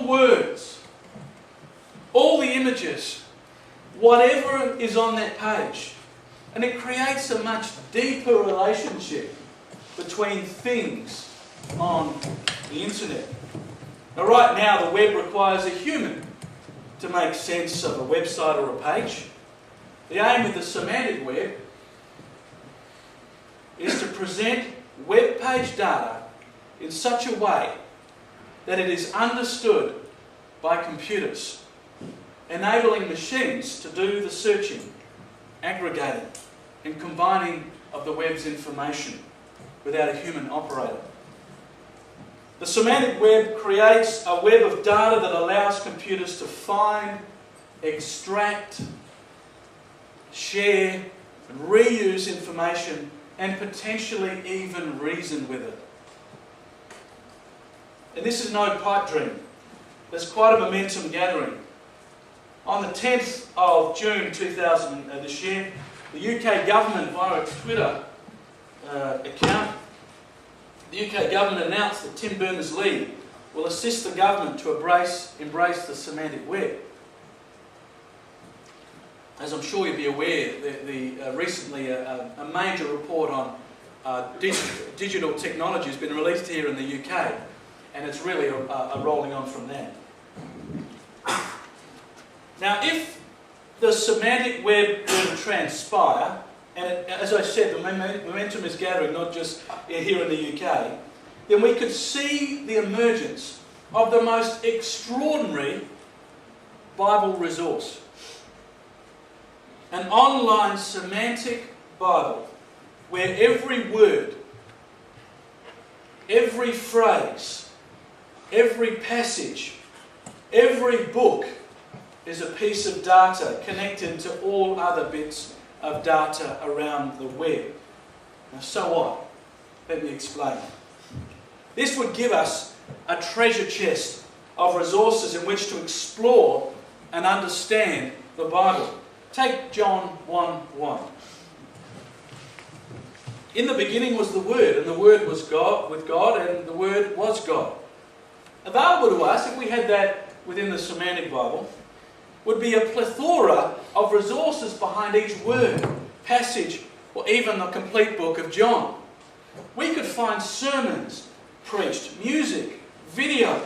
the words, all the images, whatever is on that page. And it creates a much deeper relationship between things on the internet. Now, right now, the web requires a human to make sense of a website or a page. The aim with the semantic web is to present web page data in such a way that it is understood by computers, enabling machines to do the searching, aggregating, and combining of the web's information without a human operator. The semantic web creates a web of data that allows computers to find, extract, share, and reuse information, and potentially even reason with it. And this is no pipe dream. There's quite a momentum gathering. On the 10th of June 2000 this year, the UK government, via its Twitter account, the UK government announced that Tim Berners-Lee will assist the government to embrace the semantic web. As I'm sure you'll be aware, recently a major report on digital technology has been released here in the UK, and it's really a rolling on from there. Now, if the semantic web were to transpire, and as I said, the momentum is gathering not just here in the UK, then we could see the emergence of the most extraordinary Bible resource. An online semantic Bible where every word, every phrase, every passage, every book is a piece of data connected to all other bits of data around the web. Now, so what? Let me explain. This would give us a treasure chest of resources in which to explore and understand the Bible. Take John 1:1. In the beginning was the Word, and the Word was God, with God, and the Word was God. Available to us, if we had that within the Semantic Bible, would be a plethora of resources behind each word, passage, or even the complete book of John. We could find sermons preached, music, video,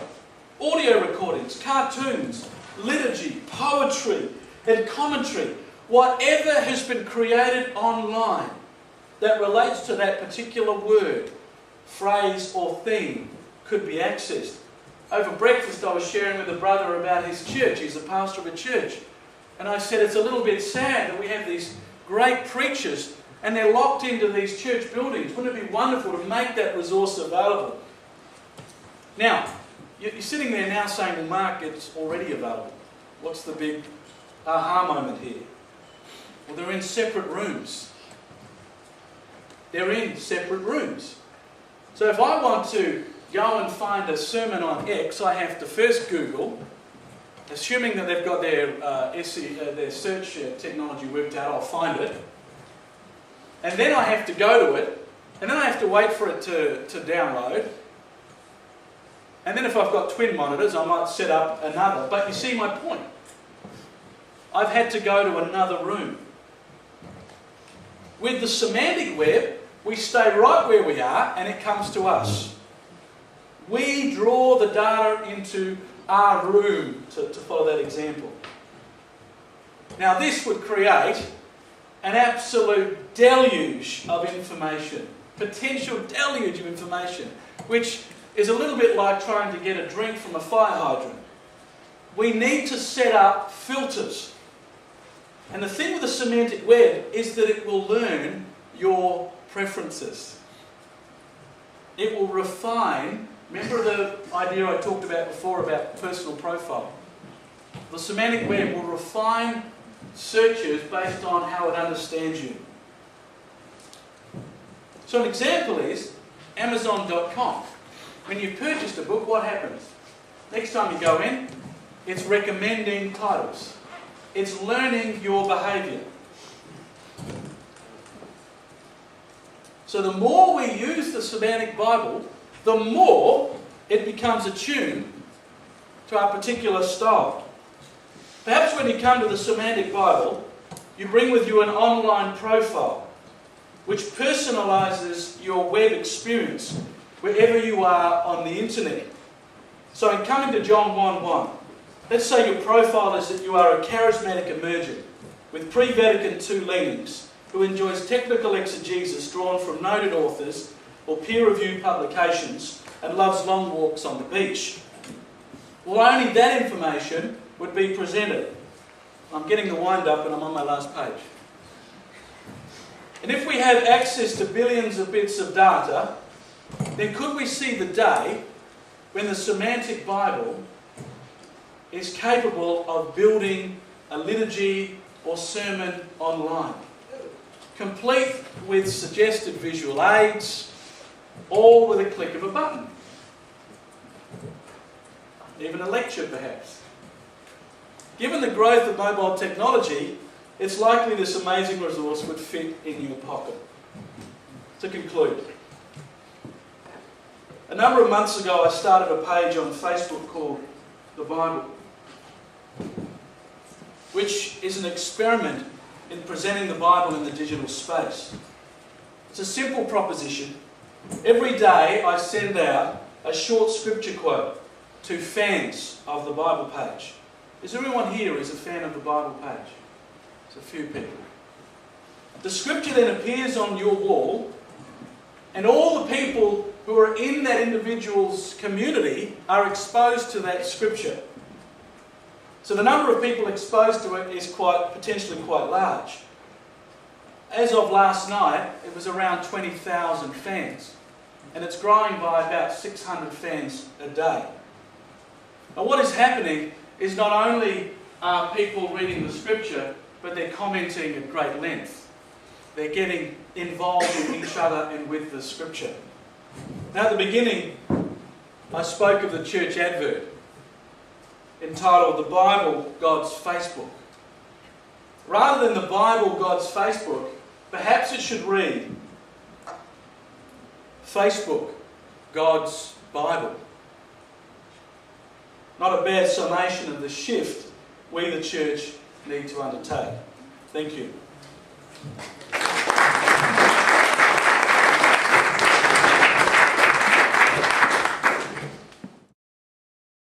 audio recordings, cartoons, liturgy, poetry, and commentary. Whatever has been created online that relates to that particular word, phrase, or theme could be accessed. Over breakfast I was sharing with a brother about his church. He's a pastor of a church. And I said it's a little bit sad that we have these great preachers and they're locked into these church buildings. Wouldn't it be wonderful to make that resource available? Now, you're sitting there now saying, well, Mark, it's already available. What's the big aha moment here? Well, they're in separate rooms. They're in separate rooms. So if I want to go and find a sermon on X, I have to first Google, assuming that they've got their search technology worked out, I'll find it. And then I have to go to it, and then I have to wait for it to download. And then if I've got twin monitors, I might set up another. But you see my point. I've had to go to another room. With the semantic web, we stay right where we are, and it comes to us. We draw the data into our room, to follow that example. Now this would create an absolute deluge of information, potential deluge of information, which is a little bit like trying to get a drink from a fire hydrant. We need to set up filters. And the thing with the semantic web is that it will learn your preferences. It will refine. Remember the idea I talked about before about personal profile? The semantic web will refine searches based on how it understands you. So an example is Amazon.com. When you've purchased a book, what happens? Next time you go in, it's recommending titles. It's learning your behaviour. So the more we use the Semantic Bible, the more it becomes attuned to our particular style. Perhaps when you come to the Semantic Bible, you bring with you an online profile which personalises your web experience wherever you are on the internet. So in coming to John 1:1, let's say your profile is that you are a charismatic emergent with pre-Vatican II leanings who enjoys technical exegesis drawn from noted authors or peer-reviewed publications and loves long walks on the beach. Well, only that information would be presented. I'm getting the wind up and I'm on my last page. And if we have access to billions of bits of data, then could we see the day when the Semantic Bible is capable of building a liturgy or sermon online, complete with suggested visual aids, all with a click of a button? Even a lecture, perhaps. Given the growth of mobile technology, it's likely this amazing resource would fit in your pocket. To conclude, a number of months ago I started a page on Facebook called The Bible, which is an experiment in presenting the Bible in the digital space. It's a simple proposition. Every day I send out a short scripture quote to fans of the Bible page. Is there anyone here who is a fan of the Bible page? There's a few people. The scripture then appears on your wall, and all the people who are in that individual's community are exposed to that scripture. So the number of people exposed to it is potentially quite large. As of last night, it was around 20,000 fans, and it's growing by about 600 fans a day. Now what is happening is not only are people reading the scripture, but they're commenting at great length. They're getting involved with each other and with the scripture. Now at the beginning, I spoke of the church advert entitled The Bible, God's Facebook. Rather than The Bible, God's Facebook, perhaps it should read Facebook, God's Bible. Not a bad summation of the shift we, the church, need to undertake. Thank you.